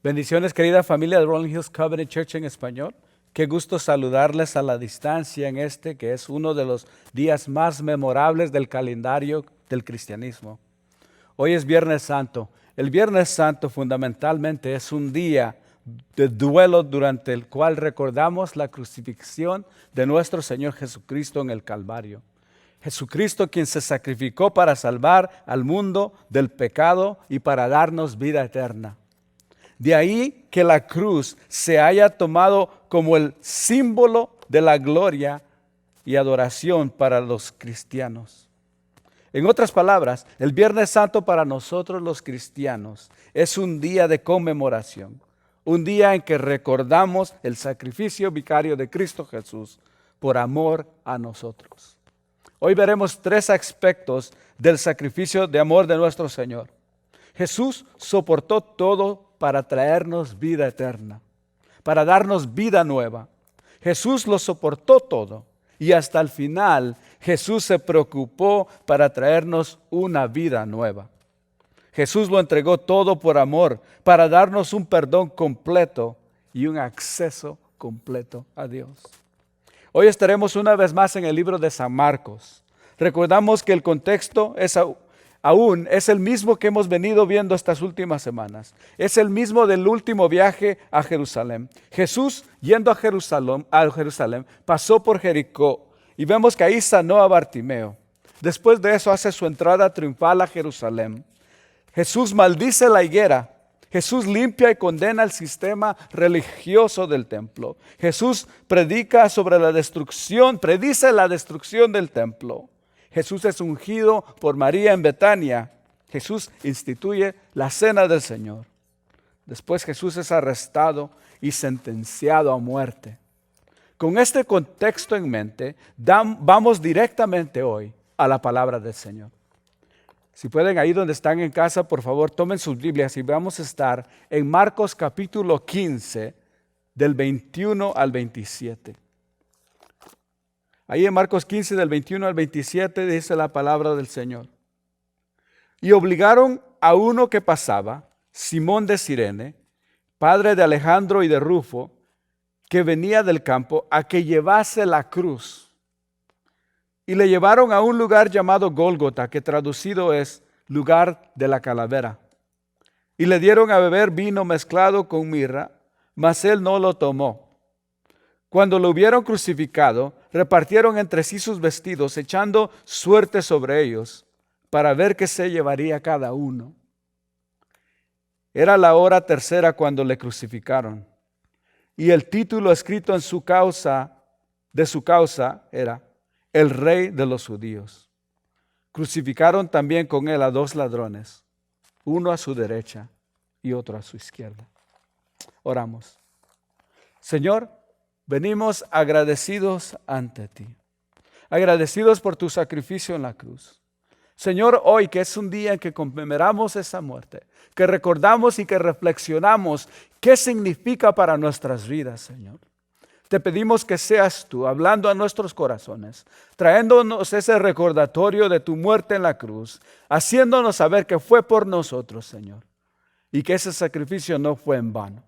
Bendiciones, querida familia de Rolling Hills Covenant Church en español. Qué gusto saludarles a la distancia en este que es uno de los días más memorables del calendario del cristianismo. Hoy es Viernes Santo. El Viernes Santo fundamentalmente es un día de duelo durante el cual recordamos la crucifixión de nuestro Señor Jesucristo en el Calvario. Jesucristo quien se sacrificó para salvar al mundo del pecado y para darnos vida eterna. De ahí que la cruz se haya tomado como el símbolo de la gloria y adoración para los cristianos. En otras palabras, el Viernes Santo para nosotros los cristianos es un día de conmemoración, un día en que recordamos el sacrificio vicario de Cristo Jesús por amor a nosotros. Hoy veremos tres aspectos del sacrificio de amor de nuestro Señor. Jesús soportó todo para traernos vida eterna, para darnos vida nueva. Jesús lo soportó todo y hasta el final Jesús se preocupó para traernos una vida nueva. Jesús lo entregó todo por amor, para darnos un perdón completo y un acceso completo a Dios. Hoy estaremos una vez más en el libro de San Marcos. Recordamos que el contexto aún es el mismo que hemos venido viendo estas últimas semanas. Es el mismo del último viaje a Jerusalén. Jesús, yendo a Jerusalén, pasó por Jericó y vemos que ahí sanó a Bartimeo. Después de eso hace su entrada triunfal a Jerusalén. Jesús maldice la higuera. Jesús limpia y condena el sistema religioso del templo. Jesús predice la destrucción del templo. Jesús es ungido por María en Betania. Jesús instituye la cena del Señor. Después Jesús es arrestado y sentenciado a muerte. Con este contexto en mente, vamos directamente hoy a la palabra del Señor. Si pueden, ahí donde están en casa, por favor, tomen sus Biblias y vamos a estar en Marcos capítulo 15, del 21 al 27. Ahí en Marcos 15, del 21 al 27, dice la palabra del Señor. Y obligaron a uno que pasaba, Simón de Cirene, padre de Alejandro y de Rufo, que venía del campo, a que llevase la cruz. Y le llevaron a un lugar llamado Gólgota, que traducido es lugar de la calavera. Y le dieron a beber vino mezclado con mirra, mas él no lo tomó. Cuando lo hubieron crucificado, repartieron entre sí sus vestidos, echando suerte sobre ellos, para ver qué se llevaría cada uno. Era la hora tercera cuando le crucificaron. Y el título escrito de su causa era El Rey de los Judíos. Crucificaron también con él a dos ladrones, uno a su derecha y otro a su izquierda. Oramos. Señor, venimos agradecidos ante ti, agradecidos por tu sacrificio en la cruz. Señor, hoy que es un día en que conmemoramos esa muerte, que recordamos y que reflexionamos qué significa para nuestras vidas, Señor. Te pedimos que seas tú hablando a nuestros corazones, trayéndonos ese recordatorio de tu muerte en la cruz, haciéndonos saber que fue por nosotros, Señor, y que ese sacrificio no fue en vano.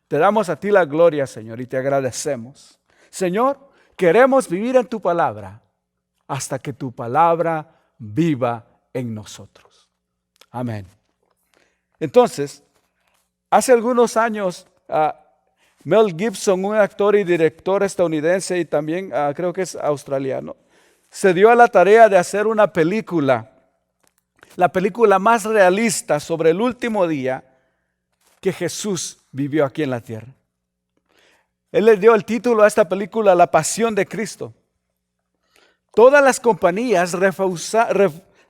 Te damos a ti la gloria, Señor, y te agradecemos. Señor, queremos vivir en tu palabra hasta que tu palabra viva en nosotros. Amén. Entonces, hace algunos años, Mel Gibson, un actor y director estadounidense y también creo que es australiano, se dio a la tarea de hacer una película, la película más realista sobre el último día que Jesús vivió aquí en la tierra. Él le dio el título a esta película La Pasión de Cristo. Todas las compañías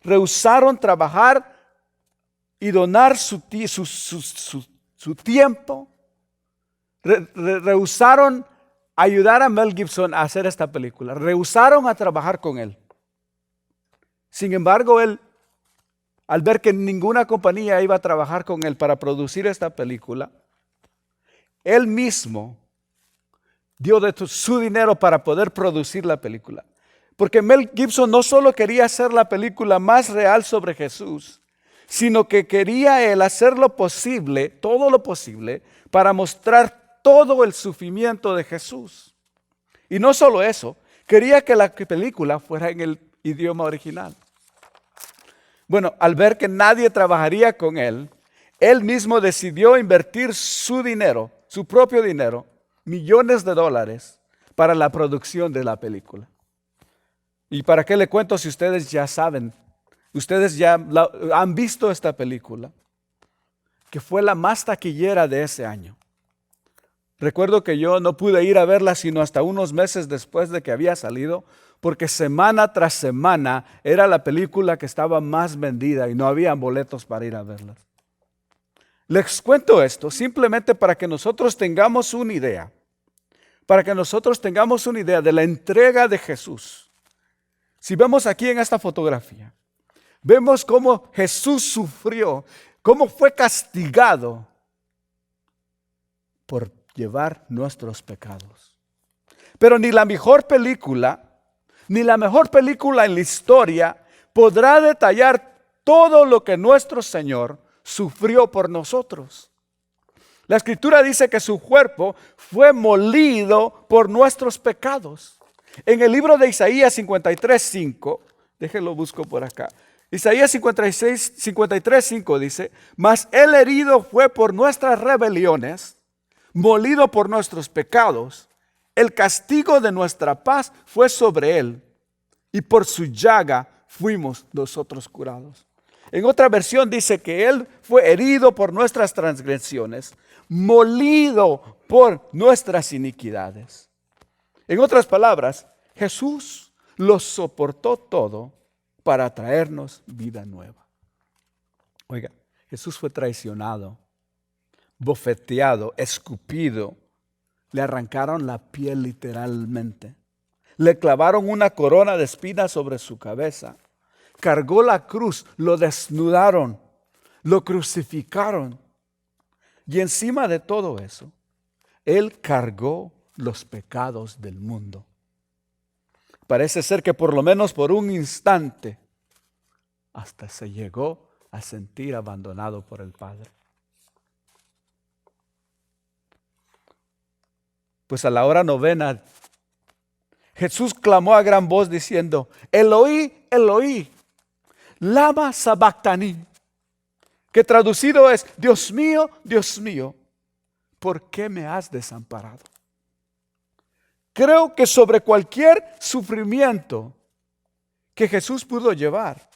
rehusaron trabajar y donar su tiempo. Rehusaron ayudar a Mel Gibson a hacer esta película. Rehusaron a trabajar con él. Sin embargo, él, al ver que ninguna compañía iba a trabajar con él para producir esta película, él mismo dio de su dinero para poder producir la película. Porque Mel Gibson no solo quería hacer la película más real sobre Jesús, sino que quería él hacer lo posible, todo lo posible, para mostrar todo el sufrimiento de Jesús. Y no solo eso, quería que la película fuera en el idioma original. Bueno, al ver que nadie trabajaría con él, él mismo decidió invertir su dinero, su propio dinero, millones de dólares, para la producción de la película. ¿Y para qué le cuento si ustedes ya saben? Ustedes ya han visto esta película, que fue la más taquillera de ese año. Recuerdo que yo no pude ir a verla sino hasta unos meses después de que había salido, porque semana tras semana era la película que estaba más vendida y no había boletos para ir a verla. Les cuento esto simplemente para que nosotros tengamos una idea, de la entrega de Jesús. Si vemos aquí en esta fotografía, vemos cómo Jesús sufrió, cómo fue castigado por llevar nuestros pecados. Pero ni la mejor película en la historia podrá detallar todo lo que nuestro Señor sufrió por nosotros. La Escritura dice que su cuerpo fue molido por nuestros pecados. En el libro de Isaías 53:5, déjenlo busco por acá. Isaías 53:5 dice: mas él herido fue por nuestras rebeliones, molido por nuestros pecados. El castigo de nuestra paz fue sobre él, y por su llaga fuimos nosotros curados. En otra versión dice que él fue herido por nuestras transgresiones, molido por nuestras iniquidades. En otras palabras, Jesús lo soportó todo para traernos vida nueva. Oiga, Jesús fue traicionado, bofeteado, escupido. Le arrancaron la piel literalmente. Le clavaron una corona de espinas sobre su cabeza. Cargó la cruz, lo desnudaron, lo crucificaron. Y encima de todo eso, Él cargó los pecados del mundo. Parece ser que por lo menos por un instante, hasta se llegó a sentir abandonado por el Padre. Pues a la hora novena, Jesús clamó a gran voz diciendo: Eloí, Eloí, lama sabactani, que traducido es: Dios mío, ¿por qué me has desamparado? Creo que sobre cualquier sufrimiento que Jesús pudo llevar,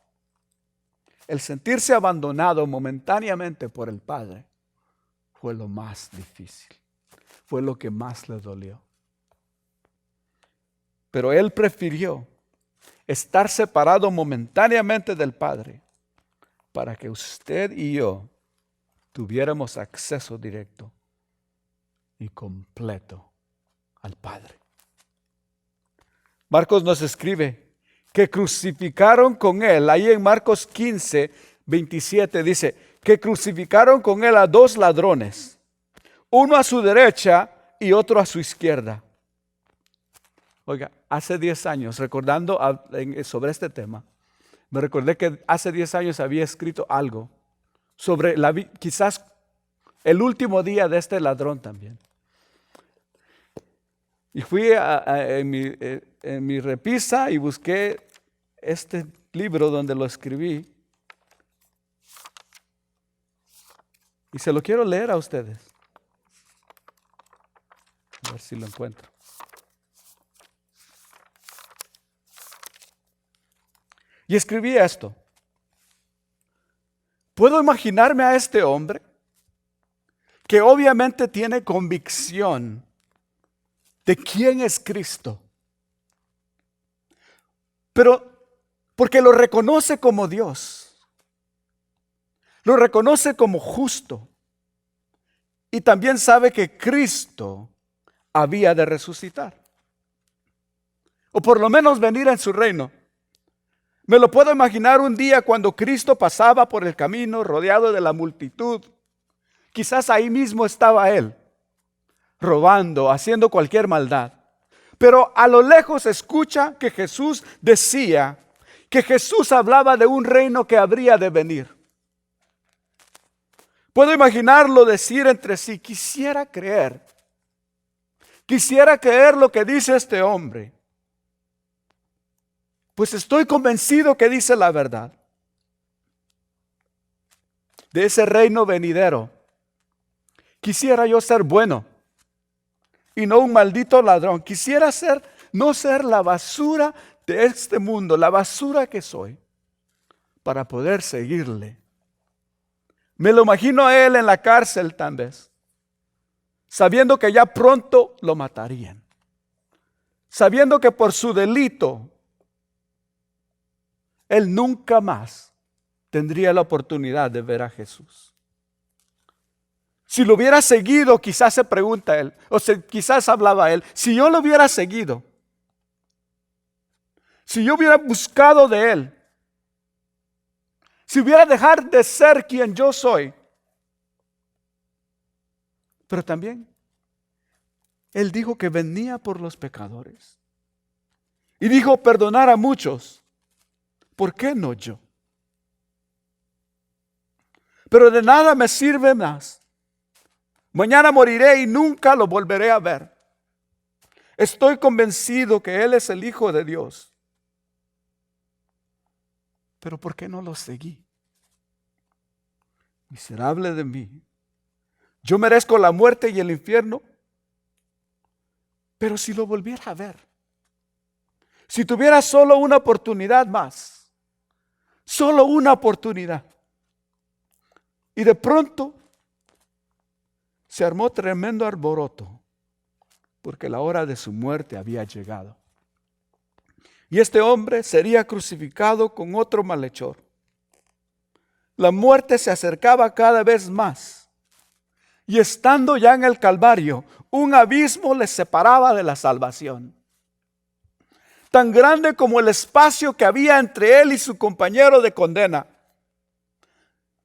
el sentirse abandonado momentáneamente por el Padre fue lo más difícil, fue lo que más le dolió. Pero Él prefirió estar separado momentáneamente del Padre para que usted y yo tuviéramos acceso directo y completo al Padre. Marcos nos escribe que crucificaron con Él, ahí en Marcos 15:27 dice, que crucificaron con Él a dos ladrones, uno a su derecha y otro a su izquierda. Oiga, hace 10 años, recordando sobre este tema, me recordé que hace 10 años había escrito algo sobre quizás el último día de este ladrón también. Y fui en mi repisa y busqué este libro donde lo escribí. Y se lo quiero leer a ustedes. A ver si lo encuentro. Y escribí esto. Puedo imaginarme a este hombre que obviamente tiene convicción de quién es Cristo. Pero porque lo reconoce como Dios. Lo reconoce como justo. Y también sabe que Cristo había de resucitar. O por lo menos venir en su reino. Me lo puedo imaginar un día cuando Cristo pasaba por el camino rodeado de la multitud. Quizás ahí mismo estaba Él, robando, haciendo cualquier maldad. Pero a lo lejos escucha que Jesús decía que Jesús hablaba de un reino que habría de venir. Puedo imaginarlo decir entre sí, quisiera creer lo que dice este hombre, pues estoy convencido que dice la verdad. De ese reino venidero, quisiera yo ser bueno y no un maldito ladrón. Quisiera no ser la basura de este mundo, la basura que soy, para poder seguirle. Me lo imagino a él en la cárcel tal vez, sabiendo que ya pronto lo matarían, sabiendo que por su delito él nunca más tendría la oportunidad de ver a Jesús. Si lo hubiera seguido, quizás se pregunta él, quizás hablaba él, si yo lo hubiera seguido, si yo hubiera buscado de él, si hubiera dejado de ser quien yo soy. Pero también él dijo que venía por los pecadores. Y dijo perdonar a muchos. ¿Por qué no yo? Pero de nada me sirve más. Mañana moriré y nunca lo volveré a ver. Estoy convencido que Él es el Hijo de Dios. Pero ¿por qué no lo seguí? Miserable de mí. Yo merezco la muerte y el infierno. Pero si lo volviera a ver, si tuviera solo una oportunidad más, solo una oportunidad, y de pronto se armó tremendo alboroto, porque la hora de su muerte había llegado. Y este hombre sería crucificado con otro malhechor. La muerte se acercaba cada vez más. Y estando ya en el Calvario, un abismo les separaba de la salvación. Tan grande como el espacio que había entre él y su compañero de condena.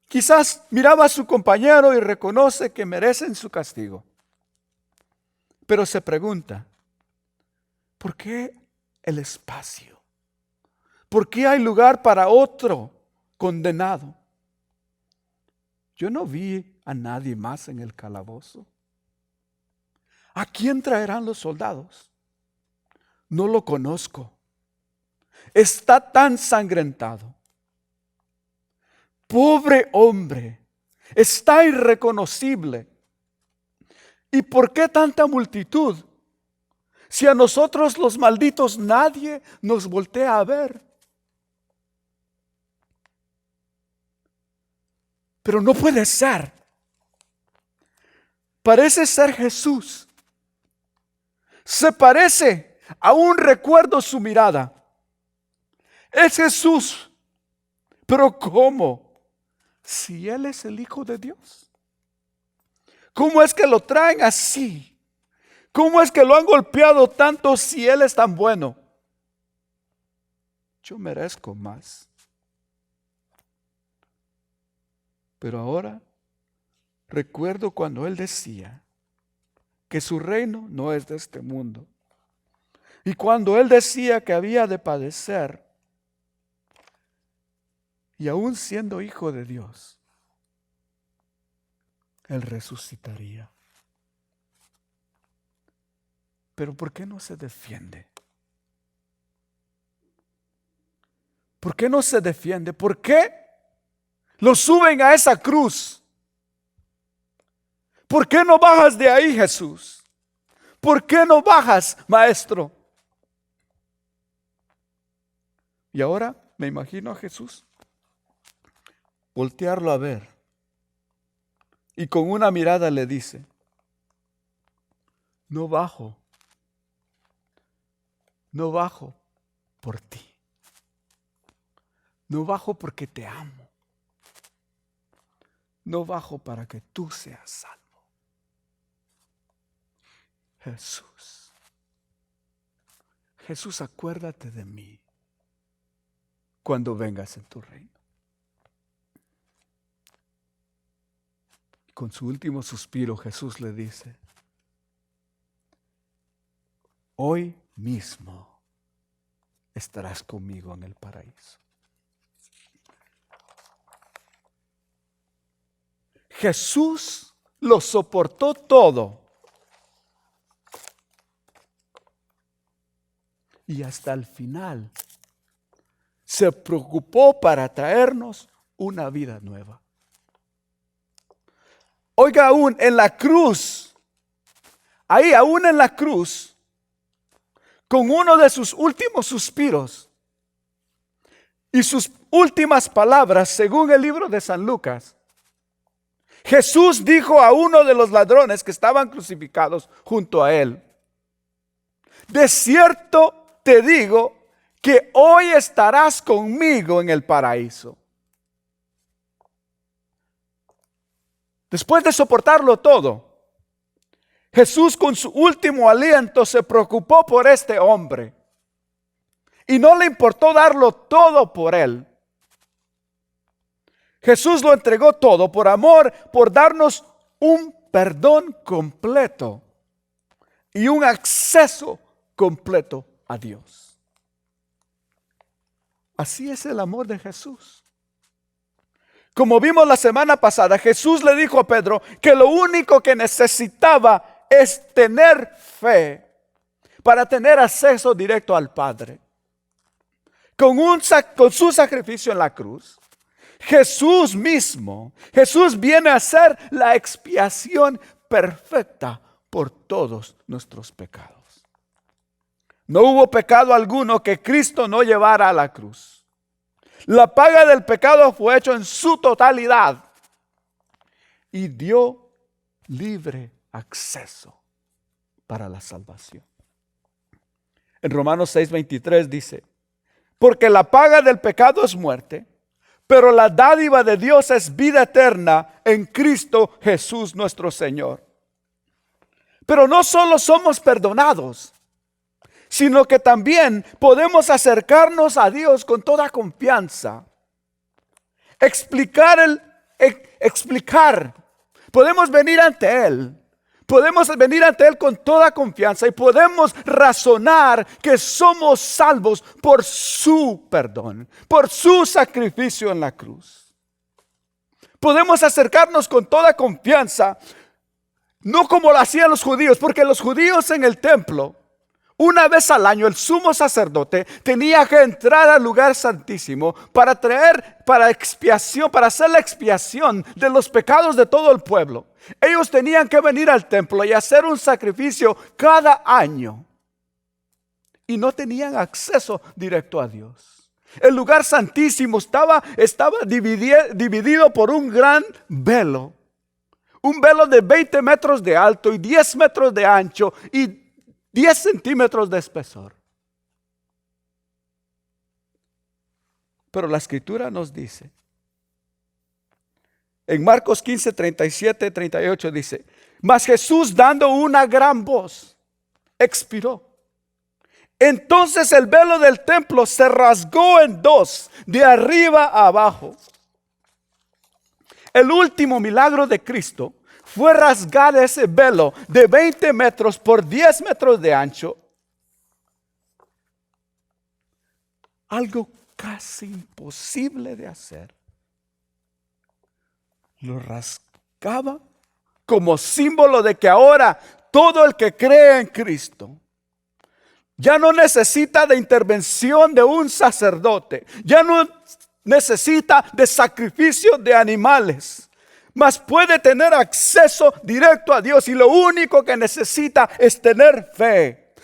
Quizás miraba a su compañero y reconoce que merecen su castigo. Pero se pregunta, ¿por qué el espacio? ¿Por qué hay lugar para otro condenado? Yo no vi a nadie más en el calabozo. ¿A quién traerán los soldados? No lo conozco. Está tan sangrentado. Pobre hombre, está irreconocible. ¿Y por qué tanta multitud? Si a nosotros los malditos nadie nos voltea a ver. Pero no puede ser. Parece ser Jesús. Se parece, aún recuerdo su mirada. Es Jesús. Pero ¿cómo? Si Él es el Hijo de Dios. ¿Cómo es que lo traen así? ¿Cómo es que lo han golpeado tanto si Él es tan bueno? Yo merezco más. Pero ahora recuerdo cuando Él decía que su reino no es de este mundo. Y cuando Él decía que había de padecer, y aún siendo Hijo de Dios, Él resucitaría. Pero ¿por qué no se defiende? ¿Por qué no se defiende? ¿Por qué lo suben a esa cruz? ¿Por qué no bajas de ahí, Jesús? ¿Por qué no bajas, Maestro? Y ahora me imagino a Jesús voltearlo a ver y con una mirada le dice, no bajo por ti. No bajo porque te amo. No bajo para que tú seas salvo. Jesús, acuérdate de mí cuando vengas en tu reino. Con su último suspiro, Jesús le dice, hoy mismo estarás conmigo en el paraíso. Jesús lo soportó todo. Y hasta el final se preocupó para traernos una vida nueva. Oiga, aún en la cruz, ahí aún en la cruz, con uno de sus últimos suspiros y sus últimas palabras, según el libro de San Lucas, Jesús dijo a uno de los ladrones que estaban crucificados junto a él: de cierto te digo que hoy estarás conmigo en el paraíso. Después de soportarlo todo, Jesús con su último aliento se preocupó por este hombre y no le importó darlo todo por él. Jesús lo entregó todo por amor, por darnos un perdón completo y un acceso completo a Dios. Así es el amor de Jesús. Como vimos la semana pasada, Jesús le dijo a Pedro que lo único que necesitaba es tener fe para tener acceso directo al Padre. Con su sacrificio en la cruz, Jesús viene a hacer la expiación perfecta por todos nuestros pecados. No hubo pecado alguno que Cristo no llevara a la cruz. La paga del pecado fue hecho en su totalidad y dio libre acceso para la salvación. En Romanos 6:23 dice: porque la paga del pecado es muerte, pero la dádiva de Dios es vida eterna en Cristo Jesús nuestro Señor. Pero no solo somos perdonados, sino que también podemos acercarnos a Dios con toda confianza. Explicar. Podemos venir ante Él. Podemos venir ante Él con toda confianza y podemos razonar que somos salvos por su perdón, por su sacrificio en la cruz. Podemos acercarnos con toda confianza, no como lo hacían los judíos, porque los judíos en el templo, una vez al año, el sumo sacerdote tenía que entrar al lugar santísimo para hacer la expiación de los pecados de todo el pueblo. Ellos tenían que venir al templo y hacer un sacrificio cada año. Y no tenían acceso directo a Dios. El lugar santísimo estaba dividido por un gran velo. Un velo de 20 metros de alto y 10 metros de ancho y 10 centímetros de espesor. Pero la Escritura nos dice, en Marcos 15, 37, 38 dice: mas Jesús, dando una gran voz, expiró. Entonces el velo del templo se rasgó en dos, de arriba a abajo. El último milagro de Cristo fue rasgar ese velo de 20 metros por 10 metros de ancho. Algo casi imposible de hacer. Lo rasgaba como símbolo de que ahora todo el que cree en Cristo ya no necesita de intervención de un sacerdote, ya no necesita de sacrificio de animales, mas puede tener acceso directo a Dios y lo único que necesita es tener fe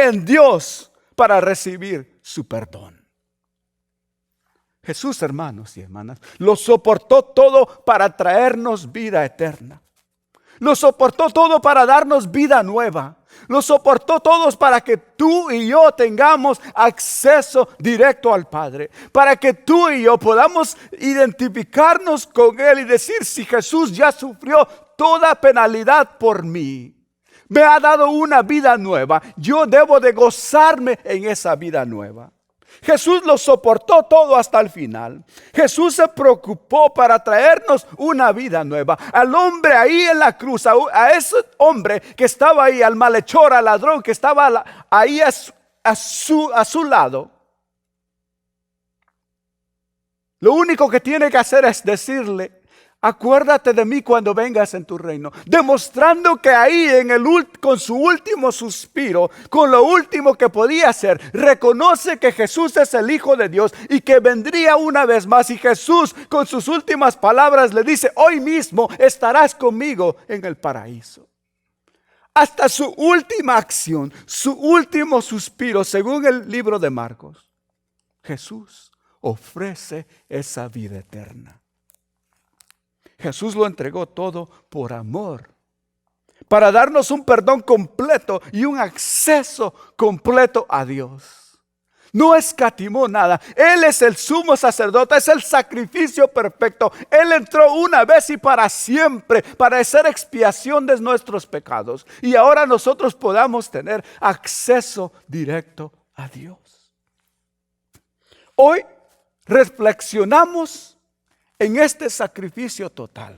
en Dios para recibir su perdón. Jesús, hermanos y hermanas, lo soportó todo para traernos vida eterna. Lo soportó todo para darnos vida nueva. Lo soportó todo para que tú y yo tengamos acceso directo al Padre. Para que tú y yo podamos identificarnos con Él y decir: si Jesús ya sufrió toda penalidad por mí, me ha dado una vida nueva, yo debo de gozarme en esa vida nueva. Jesús lo soportó todo hasta el final. Jesús se preocupó para traernos una vida nueva. Al hombre ahí en la cruz, a ese hombre que estaba ahí, al malhechor, al ladrón que estaba ahí a su lado. Lo único que tiene que hacer es decirle: Acuérdate de mí cuando vengas en tu reino. Demostrando que ahí con su último suspiro, con lo último que podía hacer, reconoce que Jesús es el Hijo de Dios y que vendría una vez más. Y Jesús con sus últimas palabras le dice: hoy mismo estarás conmigo en el paraíso. Hasta su última acción, su último suspiro, según el libro de Marcos, Jesús ofrece esa vida eterna. Jesús lo entregó todo por amor, para darnos un perdón completo y un acceso completo a Dios. No escatimó nada. Él es el sumo sacerdote, es el sacrificio perfecto. Él entró una vez y para siempre para hacer expiación de nuestros pecados. Y ahora nosotros podamos tener acceso directo a Dios. Hoy reflexionamos en este sacrificio total.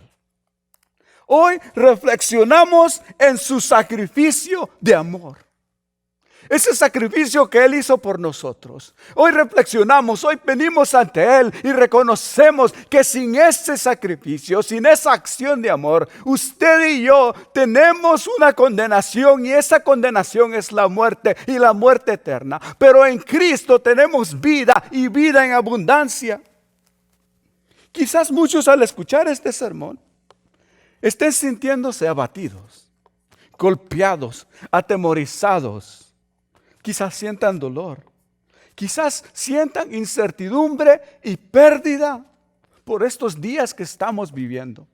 Hoy reflexionamos en su sacrificio de amor. Ese sacrificio que Él hizo por nosotros. Hoy reflexionamos, hoy venimos ante Él y reconocemos que sin ese sacrificio, sin esa acción de amor, usted y yo tenemos una condenación, y esa condenación es la muerte y la muerte eterna. Pero en Cristo tenemos vida y vida en abundancia. Quizás muchos al escuchar este sermón estén sintiéndose abatidos, golpeados, atemorizados. Quizás sientan dolor. Quizás sientan incertidumbre y pérdida por estos días que estamos viviendo.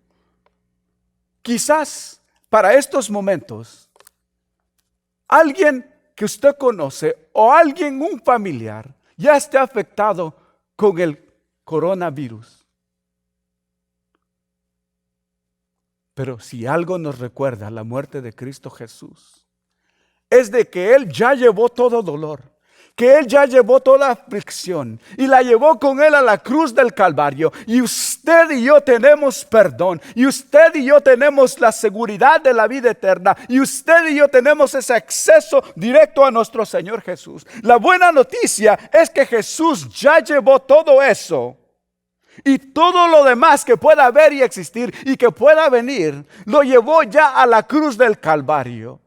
Quizás para estos momentos alguien que usted conoce o alguien, un familiar, ya esté afectado con el coronavirus. Pero si algo nos recuerda la muerte de Cristo Jesús, es de que Él ya llevó todo dolor, que Él ya llevó toda aflicción y la llevó con Él a la cruz del Calvario. Y usted y yo tenemos perdón, y usted y yo tenemos la seguridad de la vida eterna, y usted y yo tenemos ese acceso directo a nuestro Señor Jesús. La buena noticia es que Jesús ya llevó todo eso. Y todo lo demás que pueda haber y existir y que pueda venir, lo llevó ya a la cruz del Calvario.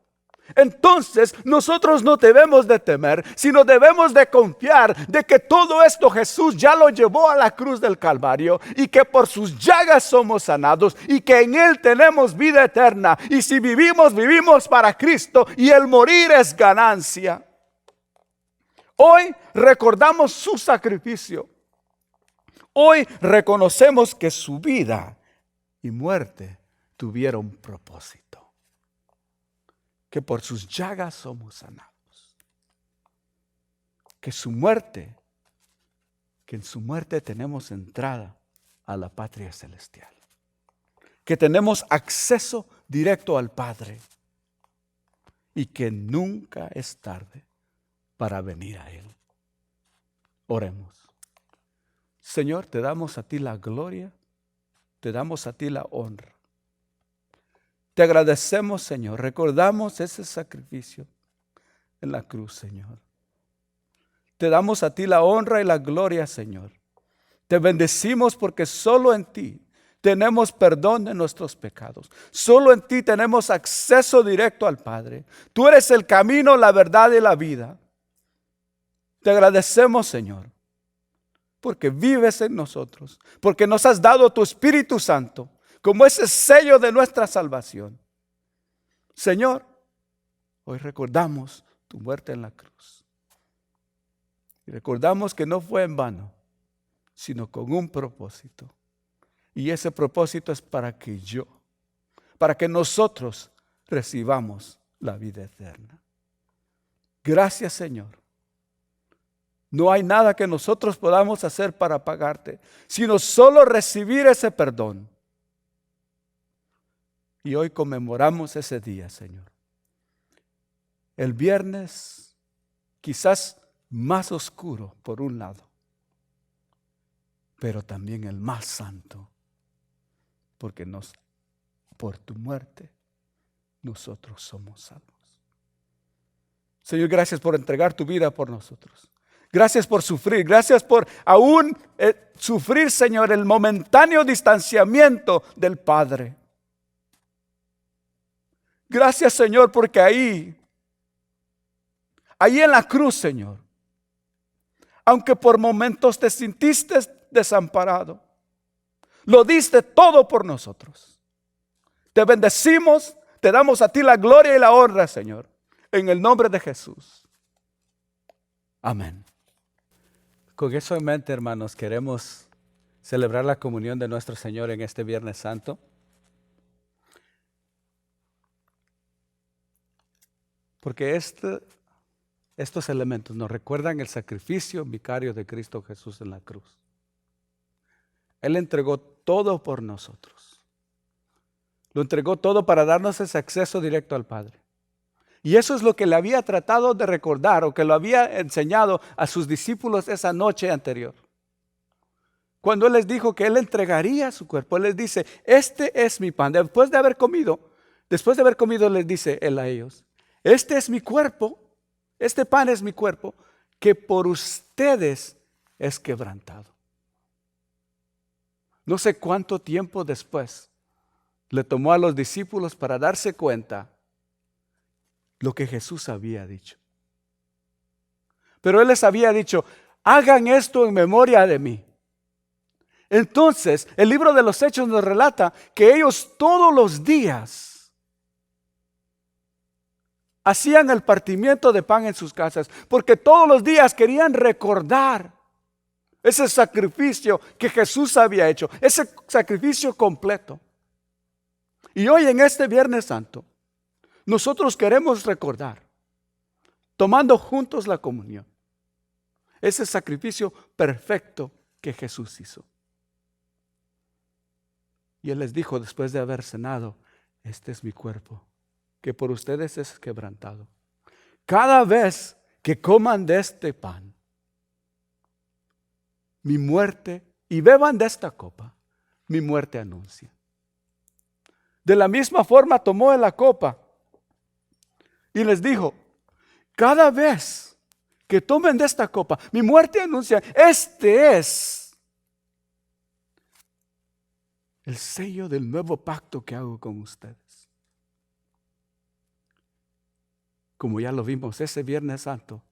Entonces nosotros no debemos de temer, sino debemos de confiar de que todo esto Jesús ya lo llevó a la cruz del Calvario, y que por sus llagas somos sanados, y que en Él tenemos vida eterna. Y si vivimos, vivimos para Cristo, y el morir es ganancia. Hoy recordamos su sacrificio. Hoy reconocemos que su vida y muerte tuvieron propósito, que por sus llagas somos sanados, que en su muerte tenemos entrada a la patria celestial, que tenemos acceso directo al Padre, y que nunca es tarde para venir a Él. Oremos. Señor, te damos a ti la gloria, te damos a ti la honra. Te agradecemos, Señor. Recordamos ese sacrificio en la cruz, Señor. Te damos a ti la honra y la gloria, Señor. Te bendecimos porque solo en ti tenemos perdón de nuestros pecados. Solo en ti tenemos acceso directo al Padre. Tú eres el camino, la verdad y la vida. Te agradecemos, Señor, porque vives en nosotros, porque nos has dado tu Espíritu Santo como ese sello de nuestra salvación. Señor, hoy recordamos tu muerte en la cruz. Y recordamos que no fue en vano, sino con un propósito. Y ese propósito es para que nosotros recibamos la vida eterna. Gracias, Señor. No hay nada que nosotros podamos hacer para pagarte, sino solo recibir ese perdón. Y hoy conmemoramos ese día, Señor. El viernes, quizás más oscuro por un lado, pero también el más santo, porque por tu muerte nosotros somos salvos. Señor, gracias por entregar tu vida por nosotros. Gracias por sufrir. Gracias por aún sufrir, Señor, el momentáneo distanciamiento del Padre. Gracias, Señor, porque ahí en la cruz, Señor, aunque por momentos te sintiste desamparado, lo diste todo por nosotros. Te bendecimos, te damos a ti la gloria y la honra, Señor, en el nombre de Jesús. Amén. Con eso en mente, hermanos, queremos celebrar la comunión de nuestro Señor en este Viernes Santo. Porque estos elementos nos recuerdan el sacrificio vicario de Cristo Jesús en la cruz. Él entregó todo por nosotros. Lo entregó todo para darnos ese acceso directo al Padre. Y eso es lo que le había tratado de recordar o que lo había enseñado a sus discípulos esa noche anterior. Cuando Él les dijo que Él entregaría su cuerpo, Él les dice, este es mi pan. Después de haber comido, les dice Él a ellos, este es mi cuerpo, este pan es mi cuerpo, que por ustedes es quebrantado. No sé cuánto tiempo después le tomó a los discípulos para darse cuenta lo que Jesús había dicho. Pero Él les había dicho, hagan esto en memoria de mí. Entonces, el libro de los Hechos nos relata que ellos todos los días hacían el partimiento de pan en sus casas, porque todos los días querían recordar ese sacrificio que Jesús había hecho, ese sacrificio completo. Y hoy en este Viernes Santo, nosotros queremos recordar, tomando juntos la comunión, ese sacrificio perfecto que Jesús hizo. Y Él les dijo después de haber cenado, este es mi cuerpo, que por ustedes es quebrantado. Cada vez que coman de este pan, mi muerte, y beban de esta copa, mi muerte anuncia. De la misma forma tomó Él la copa y les dijo, cada vez que tomen de esta copa, mi muerte anuncia, este es el sello del nuevo pacto que hago con ustedes. Como ya lo vimos ese Viernes Santo,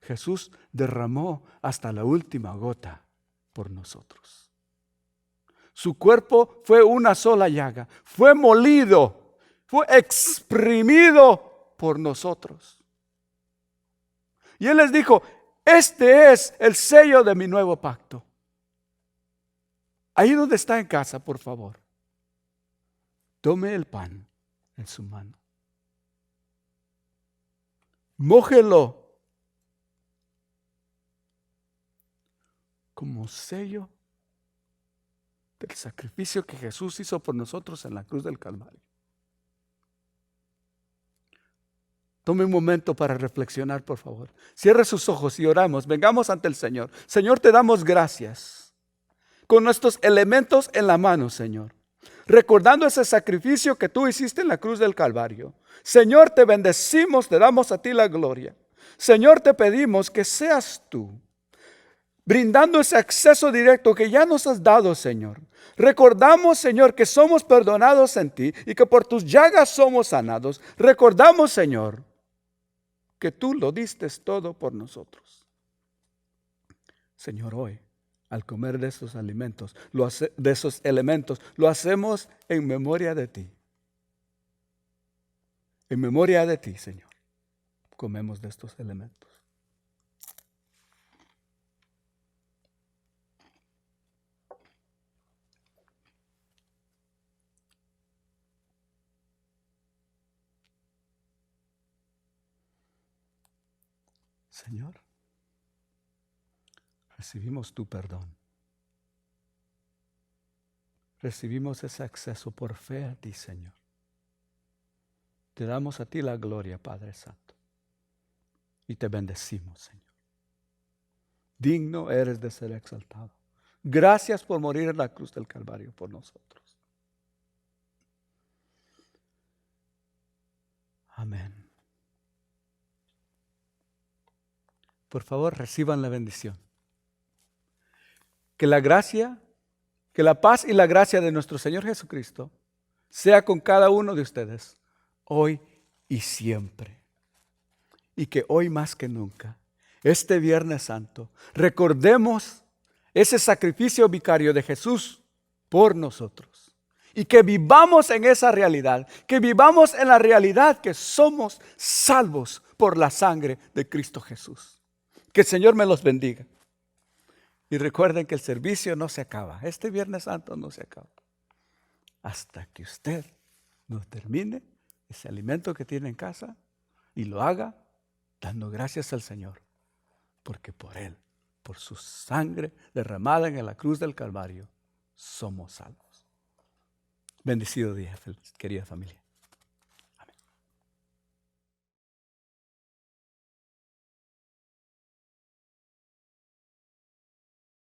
Jesús derramó hasta la última gota por nosotros. Su cuerpo fue una sola llaga, fue molido, fue exprimido por nosotros. Y Él les dijo, este es el sello de mi nuevo pacto. Ahí donde está en casa, por favor, tome el pan en su mano. Mójelo como sello del sacrificio que Jesús hizo por nosotros en la cruz del Calvario. Tome un momento para reflexionar, por favor. Cierre sus ojos y oramos. Vengamos ante el Señor. Señor, te damos gracias. Con nuestros elementos en la mano, Señor. Recordando ese sacrificio que tú hiciste en la cruz del Calvario. Señor, te bendecimos, te damos a ti la gloria. Señor, te pedimos que seas tú, brindando ese acceso directo que ya nos has dado, Señor. Recordamos, Señor, que somos perdonados en ti y que por tus llagas somos sanados. Recordamos, Señor, que tú lo diste todo por nosotros. Señor, hoy, al comer de esos alimentos, de esos elementos, lo hacemos en memoria de ti. En memoria de ti, Señor, comemos de estos elementos. Señor, recibimos tu perdón. Recibimos ese acceso por fe a ti, Señor. Te damos a ti la gloria, Padre Santo. Y te bendecimos, Señor. Digno eres de ser exaltado. Gracias por morir en la cruz del Calvario por nosotros. Amén. por favor, reciban la bendición. Que la gracia, que la paz y la gracia de nuestro Señor Jesucristo sea con cada uno de ustedes, hoy y siempre. Y que hoy más que nunca, este Viernes Santo, recordemos ese sacrificio vicario de Jesús por nosotros. Y que vivamos en esa realidad, que vivamos en la realidad que somos salvos por la sangre de Cristo Jesús. Que el Señor me los bendiga. Y recuerden que el servicio no se acaba. Este Viernes Santo no se acaba. Hasta que usted no termine ese alimento que tiene en casa y lo haga dando gracias al Señor. Porque por Él, por su sangre derramada en la cruz del Calvario, somos salvos. Bendecido día, querida familia.